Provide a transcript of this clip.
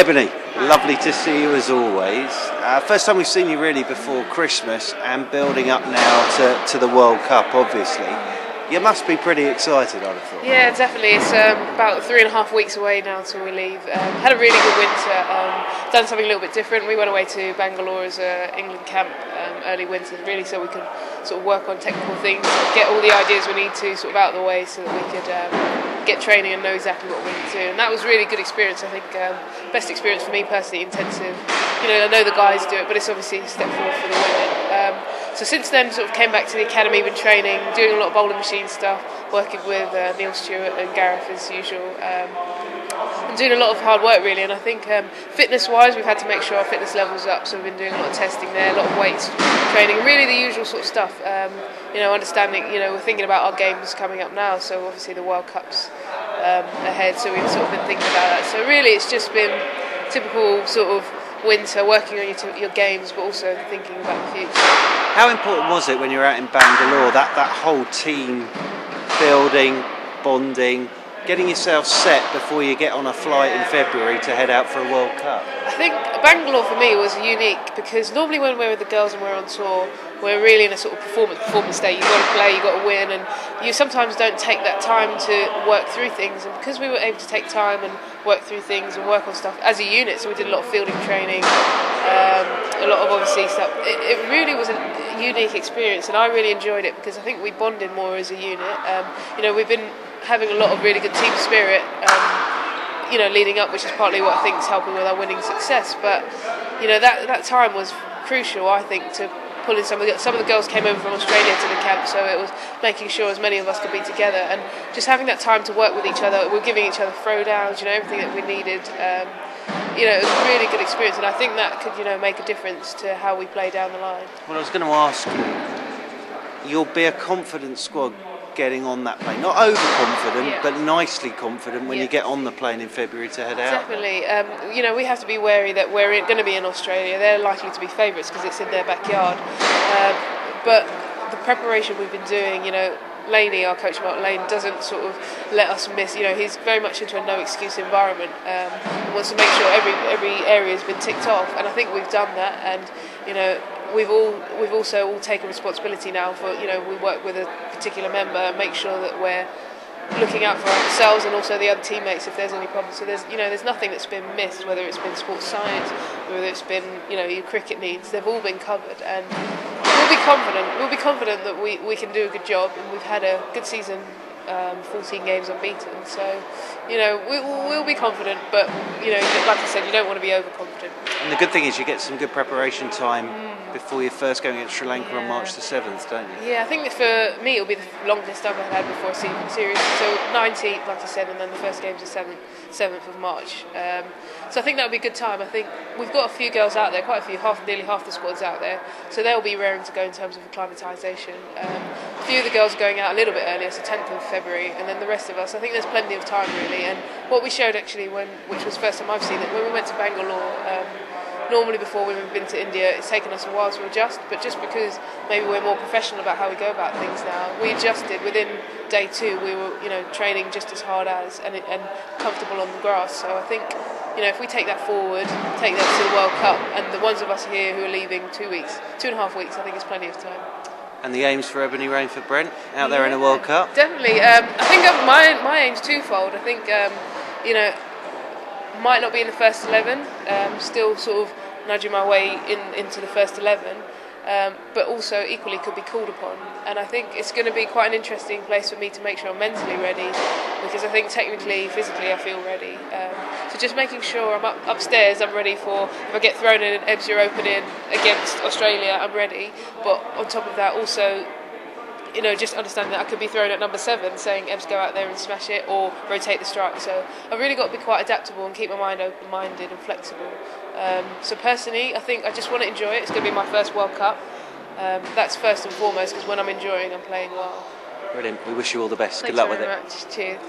Ebony, lovely to see you as always. First time we've seen you really before Christmas and building up now to the World Cup, obviously. You must be pretty excited, I'd have thought. Yeah, definitely. It's about 3.5 weeks away now till we leave. Had a really good winter. Done something a little bit different. We went away to Bangalore as an England camp early winter, really, so we could sort of work on technical things, get all the ideas we need to sort of out of the way, so that we could get training and know exactly what we need to do. And that was a really good experience. I think best experience for me personally, intensive. You know, I know the guys do it, but it's obviously a step forward for the women. So since then, sort of came back to the academy, been training, doing a lot of bowling machine stuff, working with Neil Stewart and Gareth as usual, and doing a lot of hard work really. And I think fitness-wise, we've had to make sure our fitness levels up. So we've been doing a lot of testing there, a lot of weights training, really the usual sort of stuff. You know, understanding. You know, we're thinking about our games coming up now. So obviously the World Cup's ahead. So we've sort of been thinking about that. So really, it's just been typical sort of winter, working on your games, but also thinking about the future. How important was it when you were out in Bangalore, that whole team building, bonding, getting yourself set before you get on a flight in February to head out for a World Cup? I think Bangalore for me was unique because normally when we're with the girls and we're on tour, we're really in a sort of performance state. You've got to play, you've got to win, and you sometimes don't take that time to work through things. And because we were able to take time and work through things and work on stuff as a unit, so we did a lot of fielding training, a lot of obviously stuff. It really was a unique experience, and I really enjoyed it because I think we bonded more as a unit. You know, we've been having a lot of really good team spirit, you know, leading up, which is partly what I think is helping with our winning success. But you know, that time was crucial, I think, to pull in some of the girls came over from Australia to the camp, so it was making sure as many of us could be together and just having that time to work with each other. We're giving each other throwdowns, you know, everything that we needed. You know, it was a really good experience, and I think that could, you know, make a difference to how we play down the line. Well, I was going to ask you, you'll be a confident squad getting on that plane, not overconfident, but nicely confident when you get on the plane in February to head out. Definitely. You know, we have to be wary that we're going to be in Australia. They're likely to be favourites because it's in their backyard. But the preparation we've been doing, you know, Laney, our coach Mark Lane, doesn't sort of let us miss. You know, he's very much into a no excuse environment. He wants to make sure every area has been ticked off, and I think we've done that. And you know, we've also all taken responsibility now for, you know, we work with a particular member and make sure that we're looking out for ourselves and also the other teammates if there's any problems. So there's nothing that's been missed, whether it's been sports science, whether it's been, you know, your cricket needs. They've all been covered, and we'll be confident that we can do a good job, and we've had a good season, 14 games unbeaten, so you know we'll be confident, but you know, like I said, you don't want to be overconfident. And the good thing is you get some good preparation time before your first game against Sri Lanka on March the 7th, don't you? Yeah, I think that for me it'll be the longest I've had before a series. So 19th, like I said, and then the first game's the 7th of March. So I think that'll be a good time. I think we've got a few girls out there, quite a few, nearly half the squad's out there, so they'll be raring to go in terms of acclimatisation. A few of the girls are going out a little bit earlier, so 10th of February, and then the rest of us, I think there's plenty of time really. And what we showed actually, which was the first time I've seen it, when we went to Bangalore, normally before we've been to India, it's taken us a while to adjust, but just because maybe we're more professional about how we go about things now, we adjusted. Within day 2 we were, you know, training just as hard as and comfortable on the grass. So I think, you know, if we take that forward, take that to the World Cup, and the ones of us here who are leaving 2.5 weeks, I think it's plenty of time. And the aims for Ebony Rainford-Brent out there in the World Cup? Definitely. I think my aim's twofold. I think, you know, might not be in the first 11, still sort of nudging my way into the first 11, but also equally could be called upon. And I think it's going to be quite an interesting place for me to make sure I'm mentally ready, because I think technically, physically I feel ready. So just making sure I'm upstairs, I'm ready for, if I get thrown in and Ebs you're opening against Australia, I'm ready. But on top of that also, you know, just understanding that I could be thrown at number 7 saying Ebs go out there and smash it or rotate the strike. So I've really got to be quite adaptable and keep my mind open-minded and flexible. So personally, I think I just want to enjoy it. It's going to be my first World Cup. That's first and foremost, because when I'm enjoying, I'm playing well. Brilliant. We wish you all the best. Thanks Good luck with very it. much. Cheers.